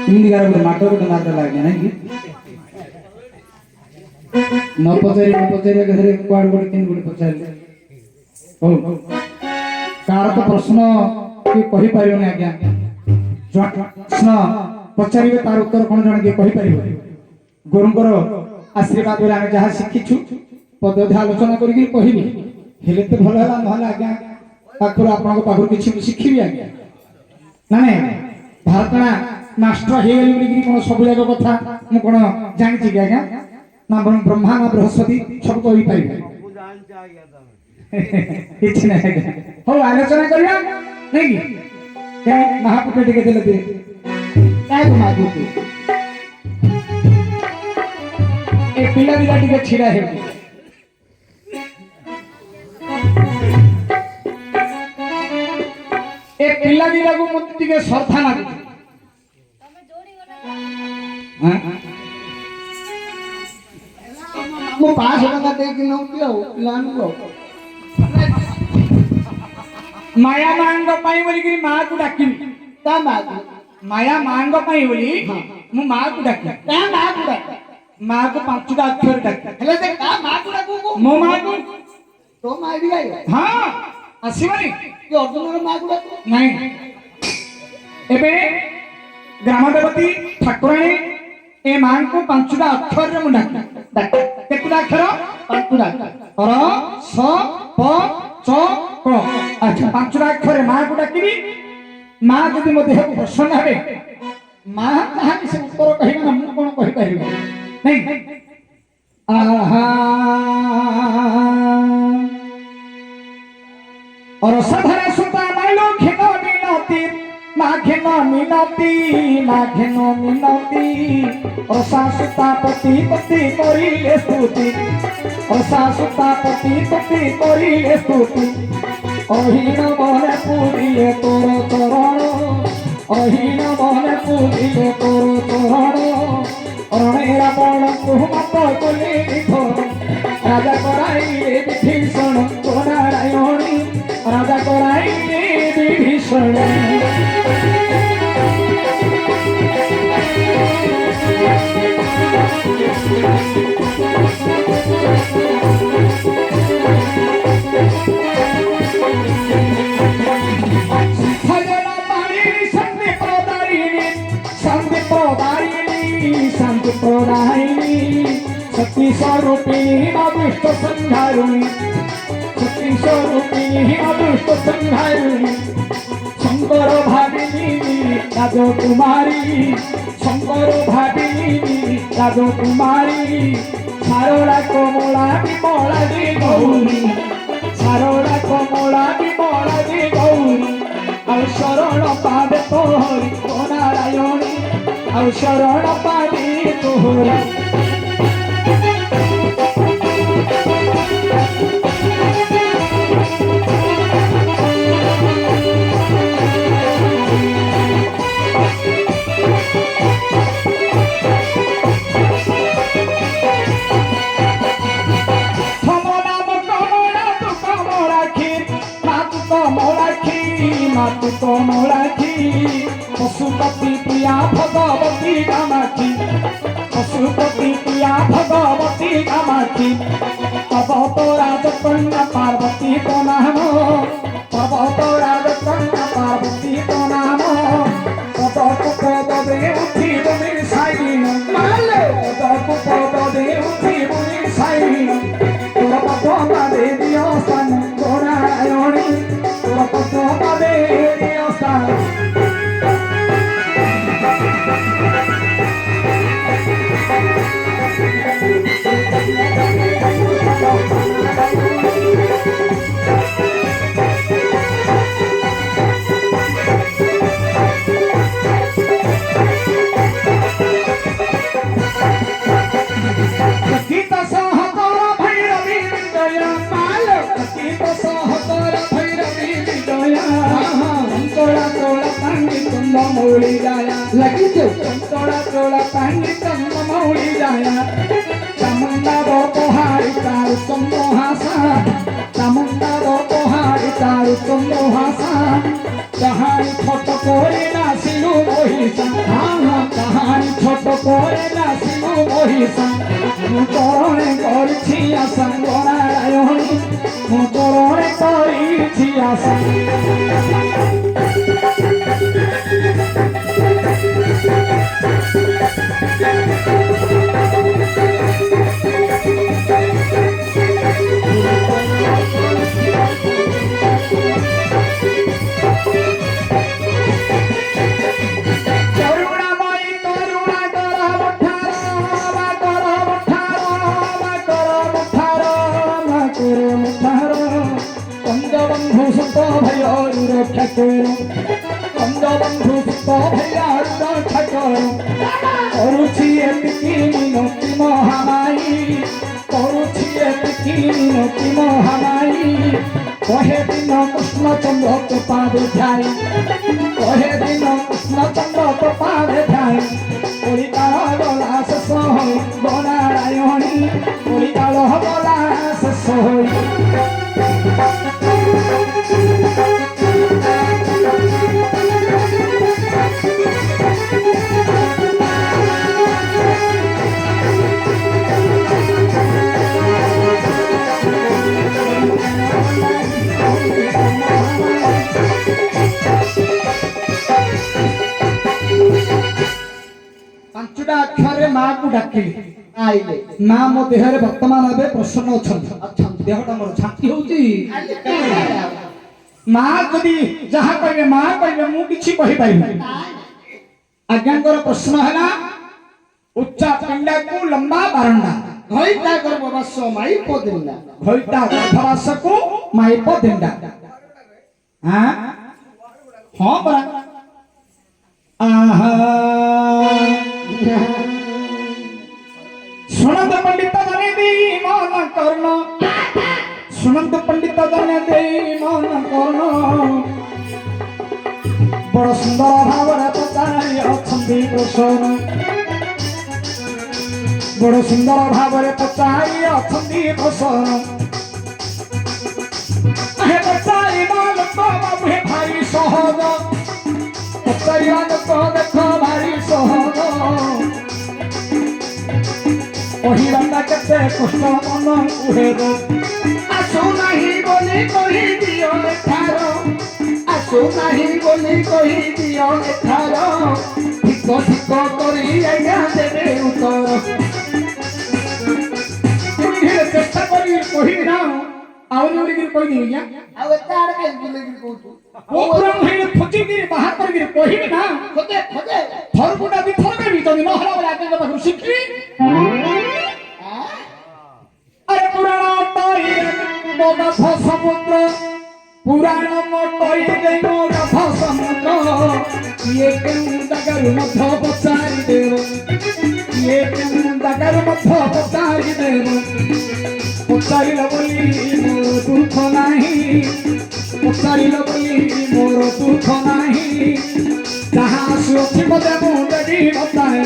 ಹಿಂದಿಗಾರ ಮಾತಾಡ್ಬಿಟ್ಟು ಮಾತಾಡಲಾಗಿದೆ ನನಗೆ ନ ପଚାରିବା ଘରେ କୁଆଡେ ଗୋଟେ କେମିତି ଗୋଟେ ପଚାରିଲେ ହଉ କାହାର ତ ପ୍ରଶ୍ନ କିଏ କହିପାରିବନି ଆଜ୍ଞା ପ୍ରଶ୍ନ ପଚାରିବେ ତାର ଉତ୍ତର କଣ ଜଣେ କିଏ କହିପାରିବ ଗୁରୁଙ୍କର ଆଶୀର୍ବାଦରେ ଆମେ ଯାହା ଶିଖିଛୁ ପଦେ ଆଲୋଚନା କରିକି କହିବି ହେଲେ ତ ଭଲ ହେଲା ନହେଲେ ଆଜ୍ଞା ପାଖରୁ ଆପଣଙ୍କ ପାଖରୁ କିଛି ମୁଁ ଶିଖିବି ଆଜ୍ଞା ନାଇଁ ଭାରତଣା ମାଷ୍ଟର ହେଇଗଲି ବୋଲିକିରି କଣ ସବୁ ଯାକ କଥା ମୁଁ କଣ ଜାଣିଛି କି ଆଜ୍ଞା ना ब्रह्मा ना बृहस्पति सब को ही पाइबे किछ नै हो आलोचना करिया नै कि के महापुत्र टिके देले दे काय को महापुत्र ए पिला दिला टिके छिड़ा हे ए पिला दिला को मत टिके श्रद्धा ना तमे जोड़ी गना हां मो 500 टका दे कि नौती हो प्लान को माया मांग पाई बोली कि मां को डाकिनी ता माया मांग पाई बोली मु मां को डाकी ता मां को डाक मां को 5टा अक्षर डाक हेले से का मां को डाकू को मो मां को तो मां भी गई हां आसीबनी ये अर्जुन मां को डाक नहीं एबे ग्राम देवती ठाकुराणी ए मां को 5टा अक्षर रे मु डाक केतुटा अक्षर 5टा और स प च क अच्छा 5टा अक्षर मां को डाकिबी मां जदि मो देह प्रसन्न हेबे मां कहानी से उत्तर कहिबा ना मु कोन कहि परिबो नहीं आहा और सधरा सुता माइलो खेनो मिनती माघेनो मिनती और सासुता पति करिले स्तुति और सासुता पति करिले स्तुति अहीन बने पूरिले तोर चरण अहीन बने पूरिले तोर चरण रणेरा बण कुमत कोली निठोर राजा कराइले विभीषण को नारायणी राजा कराइले विभीषण शक्ति स्वरूपिणी अदृष्ट संहारिणी शक्ति स्वरूपिणी अदृष्ट संहारिणी शंकर भाविनी राजकुमारी शंकर भाविनी राजकुमारी सारोड़ा कमला विमला दे गौरी सारोड़ा कमला विमला दे गौरी और शरण पादे तोहरी ओ नारायणी और शरण पादे तोहरी मातु कमलाखी पशुपति प्रिया भगवती कामाखी पशुपति प्रिया भगवती कामाखी तब तो राजकन्या पार्वती तो नाम तब तो राजकन्या पार्वती तो नाम तब तो पद दे उठी बुनि साईन तब पद दे उठी बुनि साईन तोर पद दे दियो सन नारायणी तोर पद दे दियो सन मौली जाया लगी जो तोड़ा तोड़ा पानी तम मौली जाया चामुंडा दो पहाड़ी तार चंदो हासा चामुंडा दो पहाड़ी तार चंदो हासा कहानी छोट कोई ना सिलु मोहिसा हाँ हाँ ପରେ ଦାସିନୁ ମହିଷା ମୁଁ କରଣେ କରିଛି ଆଶା ଗଣାରାୟଣୀ ମୁଁ କରଣେ କରିଛି ଆଶା বন্ধু করুছি এতিকি মিনতি মহামায়ী করুছি এতিকি মিনতি মহামায়ী কহে দিন কৃষ্ণচন্দ্র তো পাবে ঠাই কহে দিন কৃষ্ণচন্দ্র তো পাবে ঠাই কলিকাল গলা শেষ হই গণারায়ণী কলিকাল গলা শেষ হই ପାଞ୍ଚଟା ଅକ୍ଷରରେ ମା କୁ ଡାକିଲି ଆଇଲେ ମା ମୋ ଦେହରେ ବର୍ତ୍ତମାନ ଏବେ ପ୍ରସନ୍ନ ଅଛନ୍ତି ଦେହଟା ମୋର ଛାତି ହଉଛି ମା ଯଦି ଯାହା କହିବେ ମା କହିବେ ମୁଁ କିଛି କହିପାରିବି ଆଜ୍ଞାଙ୍କର ପ୍ରଶ୍ନ ହେଲା ଉଚ୍ଚା ପିଣ୍ଡାକୁ ଲମ୍ବା ବାରଣ୍ଡା ଘଇତା ଗର୍ଭବାସ ମାଇପ ଦିଣ୍ଡା ଘଇତା ଗର୍ଭବାସକୁ ମାଇପ ଦିଣ୍ଡା ହଁ ପରା ଆହା सुनंद पंडित जने दे मन कर्ण सुनंद पंडित जने दे मन कर्ण बड़ सुंदर भावरे पचारि अछंती प्रसन्न बड़ सुंदर भावरे पचारि अछंती प्रसन्न हे पचारि मान तो बाबू हे भाई सहज पचारि मान तो देखो भाई सहज कहिबाटा केते कष्ट मन कुहेर आसु नाही बोली कहि दियो एठार आसु नाही बोली कहि दियो एठार ठीक ठीक करी आज्ञा देबे उत्तर तुही चेष्टा करी कहि ना आउनी उड़ी कहि दियो या आ एतार काई बोली कहू ओ पुराण हे फुची गिरी बाहर कर गिरी कहि ना खोदे खोदे थरपुटा भी थरबे भी तनी नहरा वाला के पाखु शिखी अरे पुराण मोगफ समुद्र पुराण मोटई मोगफ समुद्र ये केउ जगारु मध्य पचारि देव ये केउ जगारु मध्य पचारि देव पचारिल बोली मोर दुख नाही पचारिल बोली मोर दुख नाही जहाँ सुरक्षि मते मुंडी बताए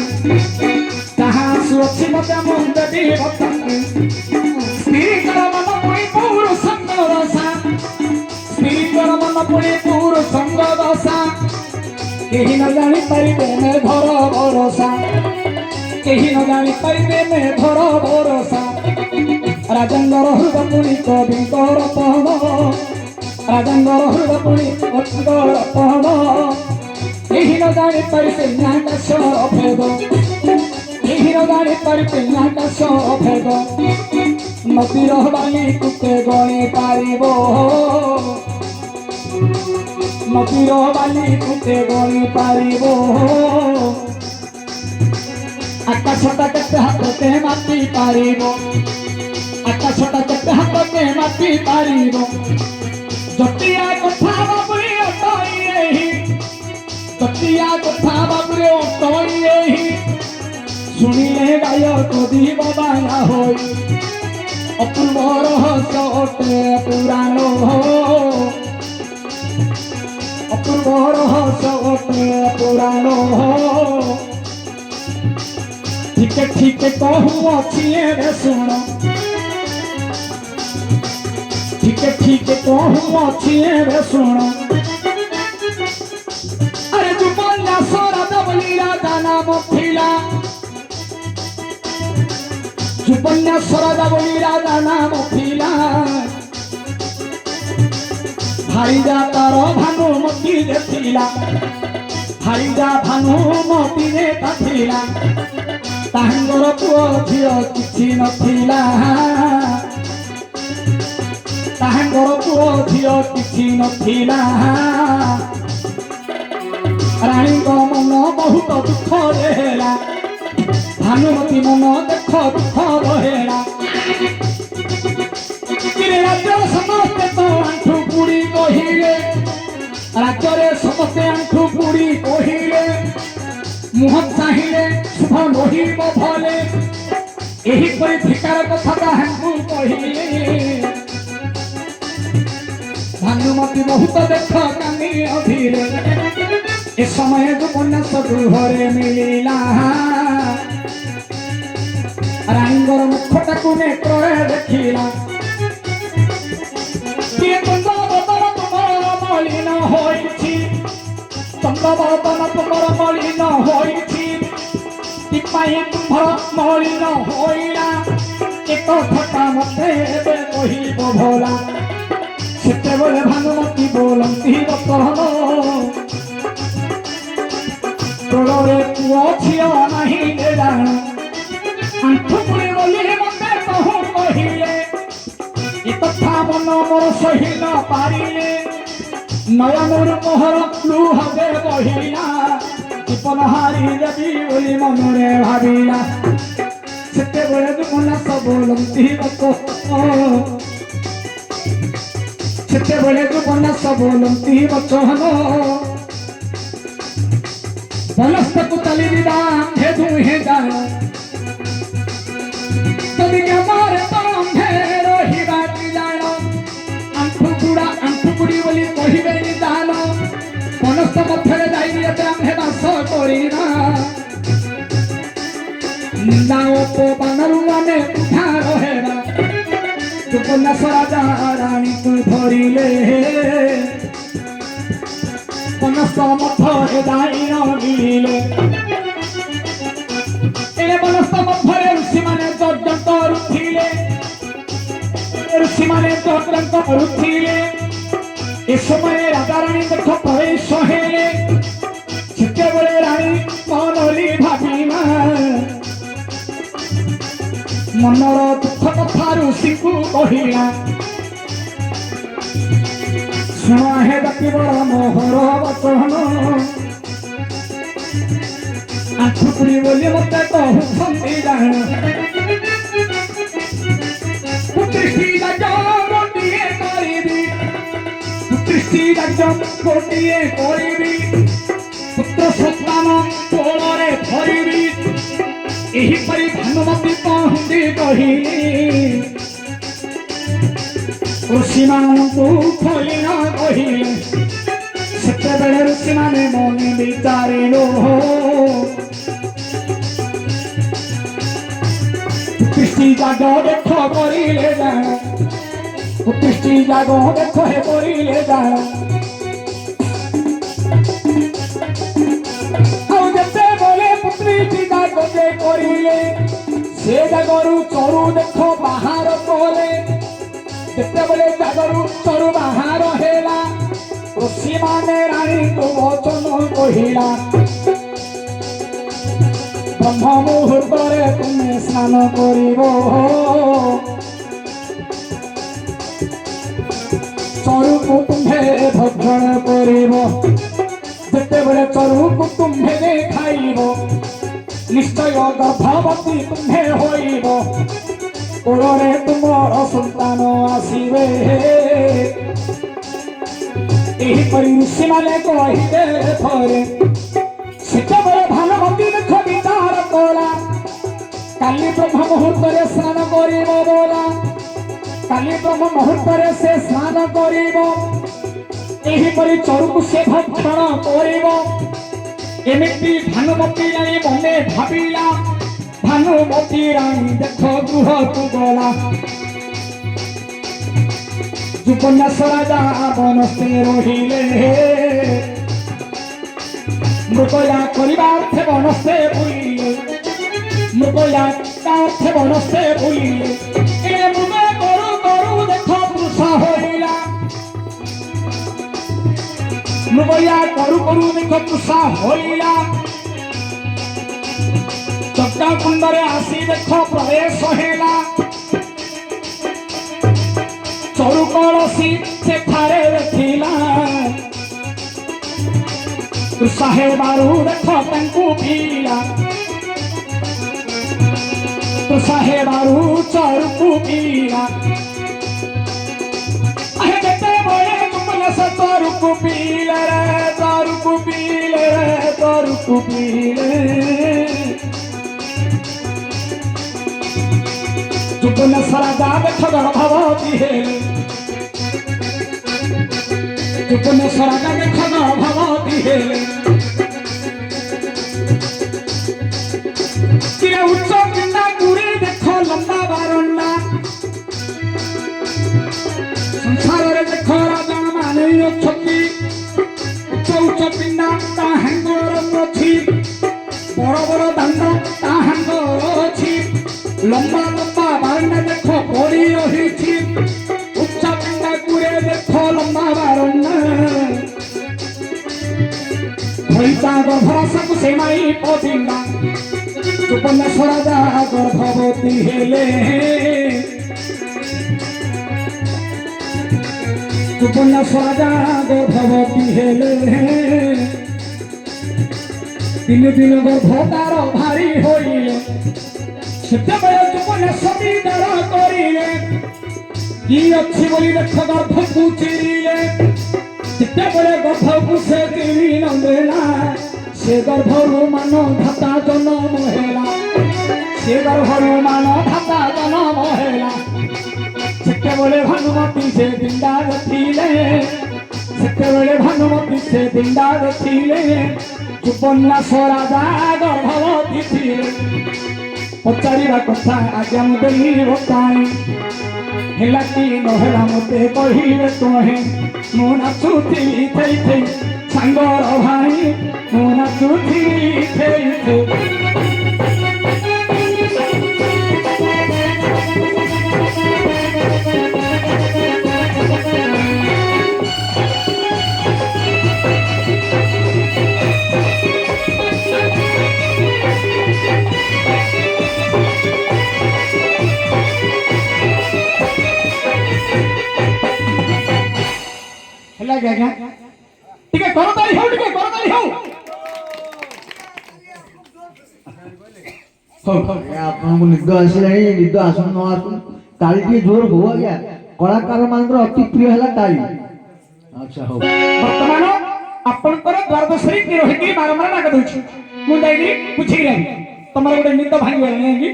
जहाँ सुरक्षि मते मुंडी बताए स्त्रीकर मन पुणी पुरुष संग दशा स्त्रीकर मन पुणी पुरुष संग दशा केही न जानी पारिबे मे घर भरोसा केही न जानी पारिबे मे घर भरोसा राजंगर हृदय पुणी कविंकर पहन राजंगर हृदय पुणी कविंकर पहन केही न जानी पारिबे नाकाशर भेद केही न जानी पारिबे नाकाशर भेद नदीर बाली कुते गणी पारिब नदीर बाली कुते गणी पारिब आकाशटा केते हाथते मापी पारिब आकाशटा केते हाथते मापी पारिब जटिया कथा बाबुरे अटई एही जटिया कथा बाबुरे अटई एही सुनिले गायक दीब बाया होई अपूर्व रहस्य अटे पुराण अपूर्व रहस्य अटे पुराण ठीक ठीक कहूँ अच्छी रे सुन ठीक ठीक कहूँ अच्छी रे सुन अरे जुबन सरा दबली राजा नाम थिला ସୁବର୍ଣ୍ଣେଶ୍ୱର ରାଜା ବୋଲି ରାଜା ନାମ ଥିଲା ଭାଇଜା ତାର ଭାନୁମତିରେ ଥିଲା ଭାଇଜା ଭାନୁମତିରେ ଥିଲା ତାଙ୍କର ପୁଅ ଝିଅ କିଛି ନଥିଲା ତାଙ୍କର ପୁଅ ଝିଅ କିଛି ନଥିଲା ରାଣୀଙ୍କ ମନ ବହୁତ ଦୁଃଖରେ ହେଲା ଭାନୁମତି ମନ ଦେଖ ଦୁଃଖ ହେଲା ରାଜ୍ୟର ସମସ୍ତେ ତ ଆଣ୍ଠୁ ପୁଡ଼ି କହିଲେ ରାଜ୍ୟରେ ସମସ୍ତେ ଆଣ୍ଠୁ ପୁଡ଼ି କହିଲେ ମୁହଁ ଚାହିଁଲେ ଶୁଭ ରହିବ ଭଲେ ଏହିପରି ଧିକାର କଥା ତାହାଙ୍କୁ କହିଲେ ଭାନୁମତି ବହୁତ ଦେଖ କାନି ଅଧୀରେ ଏ ସମୟ ଉପନ୍ୟାସ ଗୃହରେ ମିଳିଲା ରାଣୀଙ୍କର ମୁଖଟାକୁ ନେତ୍ରରେ ଦେଖିଲା କିଏ ଚନ୍ଦ୍ରବଦନ ତୁମର ମଳିନ ହୋଇଛି ଚନ୍ଦ୍ରବଦନ ତୁମର ମଳିନ ହୋଇଛି କିପାଇଁ ତୁମର ମଳିନ ହୋଇଲା ଏକ କଥା ମତେ ଏବେ କହିବ ଭଲା ସେତେବେଳେ ଭାନୁମତି ବୋଲନ୍ତି ବର୍ତ୍ତମାନ ତୋଳରେ ପୁଅ ଝିଅ ନାହିଁ ଜାଣ ଆଣ୍ଠୁ ପୁଣି ବୋଲି ମତେ କହୁ କହିଲେ ଏ କଥା ମନ ମୋର ସହି ନ ପାରିଲେ ନୟନରୁ ମୋହର ଲୁହରେ ବହିଲା ଜୀବନ ହାରି ଦେବି ବୋଲି ମନରେ ଭାବିଲା ସେତେବେଳେ ଉପନ୍ୟାସ ବୋଲନ୍ତି ସେତେବେଳେ ଉପନ୍ୟାସ ବୋଲନ୍ତି ବଚନ ବନସ୍ତକୁ ଚାଲିଯିବା ଆମ୍ଭେ ଦୁହେଁ ଜାଣ ଯଦି ଆମର ତମ୍ଭେ ରହିବା କି ଜାଣ ଆଣ୍ଠୁ କୁଡ଼ି ବୋଲି କହିବେ ଜାଣ ବନସ୍ତ ମଧ୍ୟରେ ଯାଇ ଏବେ ଆମ୍ଭେ ବାସ କରିବା ନିନ୍ଦା ଅପମାନରୁ ଆମେ ଉଦ୍ଧାର ହେବା ଉପନ୍ୟାସ ରାଜା ରାଣୀକୁ ଧରିଲେ ବନସ୍ତ ମଧ୍ୟରେ ଯାଇ ରହିଲେ ଏ ବନସ୍ତ ମଧ୍ୟରେ ଋଷିମାନେ ଯଜ୍ଞ କରୁଥିଲେ ଋଷିମାନେ ଯଜ୍ଞ କରୁଥିଲେ ଏ ସମୟରେ ରାଜା ରାଣୀ ଦେଖ ପ୍ରବେଶ ହେଲେ ସେତେବେଳେ ରାଣୀ ମନଲି ଭାବିଲା ମନର ଦୁଃଖ କଥା ଋଷିକୁ କହିଲା ଶୁଣ ହେ ଜାତିବର ମୋହର ବଚନ ଆଣ୍ଠୁ ପୁଡ଼ି ବୋଲି ମତେ କହୁଛନ୍ତି ଜାଣ ପୁତ୍ରିଷ୍ଟି ରାଜ ଗୋଟିଏ କରିବି ପୁତ୍ରିଷ୍ଟି ରାଜ ଗୋଟିଏ କରିବି ପୁତ୍ର ସନ୍ତାନ କୋଳରେ ଧରିବି ଏହିପରି ଭାନୁମତି କହନ୍ତି କହିଲି ଋଷିମାନଙ୍କୁ ଖୋଲି ନ କହିଲେ ସେତେବେଳେ ଋଷିମାନେ ମନେ ବିଚାରିଲେ ଉତ୍ତିଷ୍ଠି ଜାଗ ଦେଖ କରିଲେ ଜାଣ ଉତ୍ତିଷ୍ଠି ଜାଗ ଦେଖ ହେ କରିଲେ ଜାଣ ଆଉ ଯେତେବେଳେ ପୁତ୍ରୀଟି ଜାଗ ଯେ କରିଲେ ସେ ଜାଗରୁ ଚରୁ ଦେଖ ବାହାର କଲେ ଯେତେବେଳେ ଜାଗରୁ ଚରୁ ବାହାର ହେଲା ଋଷିମାନେ ରାଣୀଙ୍କୁ ବଚନ କହିଲା ବ୍ରହ୍ମ ମୁହୂର୍ତ୍ତରେ ତୁମେ ସ୍ନାନ କରିବ ଚରୁକୁ ତୁମ୍ଭେ ଭକ୍ଷଣ କରିବ ଯେତେବେଳେ ଚରୁକୁ ତୁମ୍ଭେ ଖାଇବ ନିଶ୍ଚୟ ଗର୍ଭବତୀ ତୁମ୍ଭେ ହୋଇବ କୋଳରେ ତୁମର ସନ୍ତାନ ଆସିବେ ଏହିପରି ଋଷିମାନେ କହିଲେ ଥରେ ସେତେବେଳେ ଭାନୁମତି ଦେଖ ବିଚାର କଲା କାଲି ବ୍ରହ୍ମ ମୁହୂର୍ତ୍ତରେ ସ୍ନାନ କରିବ ବୋଲା କାଲି ବ୍ରହ୍ମ ମୁହୂର୍ତ୍ତରେ ସେ ସ୍ନାନ କରିବ ଏହିପରି ଚରୁକୁ ସେ ଭକ୍ଷଣ କରିବ ଏମିତି ଭାନୁମତି ରାଣୀ ମନେ ଭାବିଲା ଭାନୁମତି ରାଣୀ ଦେଖ ଗୃହକୁ ଗଲା ଉପନ୍ୟାସ ରାଜା ବନସ୍ତେ ରହିଲେ ମୃଗୟା କରିବା ଅର୍ଥେ ବନସ୍ତେ ବୁଲିଲେ মৃগয়া কাছে বনস্তে ভুলিলে এ মৃগে করু করু দেখ পুরুষ হইলা মৃগয়া করু করু দেখ পুরুষ হইলা চক্কা কুণ্ডরে আসি দেখ প্রবেশ হেলা চরু কলসি সেখারে দেখিলা তুষাহে বারু দেখ তাঙ্কু পিলা তুষাহে বারু চরুকু পিলা আহে যেতে বলে তুমলে সে চরুকু পিলে রে চরুকু পিলে রে চরুকু পিলে যুবনে সারা যা দেখ গর্ভবতী হেলে যুবনে সারা যা দেখ গর্ভবতী হেলে চিরে উচ্চ পিণ্ডা গুড়ি দেখ লম্বা বারণ্ডা সংসারে দেখ রাজা মানে অছন্তি উচ্চ উচ্চ পিণ্ডা তা হাঙ্গর অছি বড় বড় দাণ্ড তা হাঙ্গর অছি লম্বা লম্বা বারণ্ডা দেখ পড়ি রহিছি উচ্চ পিণ্ডা গুড়ে দেখ লম্বা বারণ্ডা হইতা গর্ভরাসাকু সেমাই পদিন্দা সুপর্ণেশ্বর রাজা গর্ভবতী হেলে সুপর্ণেশ্বর রাজা গর্ভবতী হেলে দিন দিন গর্ভ তার ভারী হইলে সেତେବେଳେ সুপর্ণেশ্বরী দাঁড় করিলে কি ଅଛି ବୋଲି ଦେଖ ଗର୍ଭକୁ ଚିରିଲେ ସେତେବେଳେ ଗର୍ଭକୁ ସେ ଚିରି ନଦେଲା ସେ ଗର୍ଭରୁ ମାନ ଧାତା ଜନ୍ମ ହେଲା ସେ ଗର୍ଭରୁ ମାନ ଧାତା ଜନ୍ମ ହେଲା ସେତେବେଳେ ଭାନୁମତୀ ସେ ପିଣ୍ଡା ଦେଖିଲେ ସେତେବେଳେ ଭାନୁମତୀ ସେ ପିଣ୍ଡା ଦେଖିଲେ ସୁପର୍ଣ୍ଣେଶ୍ୱର ରାଜା ଗର୍ଭବତୀ ଥିଲେ ପଚାରିବା କଥା ଆଜ୍ଞା ମୁଁ ଦେଲି ବତାଇ ହେଲା କି ନହେଲା ମୋତେ କହିଲେ କହେ ମୁଁ ନାଚୁଥିଲି ଥେଇ ଥେଇ ସାଙ୍ଗର ଭାଇ ମୁଁ ନାଚୁଥିଲି ଥେଇ ଥେଇ ହେଲା କି ଆଜ୍ଞା ଟିକେ କରତାଳି ହଉ ଟିକେ କରତାଳି ହଉ ଆପଣଙ୍କୁ ନିଦ ଆସିଲାଣି ନିଦ ଆସୁ ନ ଆସୁ ତାଳି ଟିକେ ଜୋର ହଉ ଆଜ୍ଞା କଳାକାର ମାନଙ୍କର ଅତି ପ୍ରିୟ ହେଲା ତାଳି ଆଚ୍ଛା ହଉ ବର୍ତ୍ତମାନ ଆପଣଙ୍କର ଦ୍ୱାରଦଶରୀ କି ରହିକି ବାରମ୍ବାର ଡାକ ଦଉଛି ମୁଁ ଯାଇକି ବୁଝିକି ତମର ଗୋଟେ ନିଦ ଭାଙ୍ଗିଗଲାଣି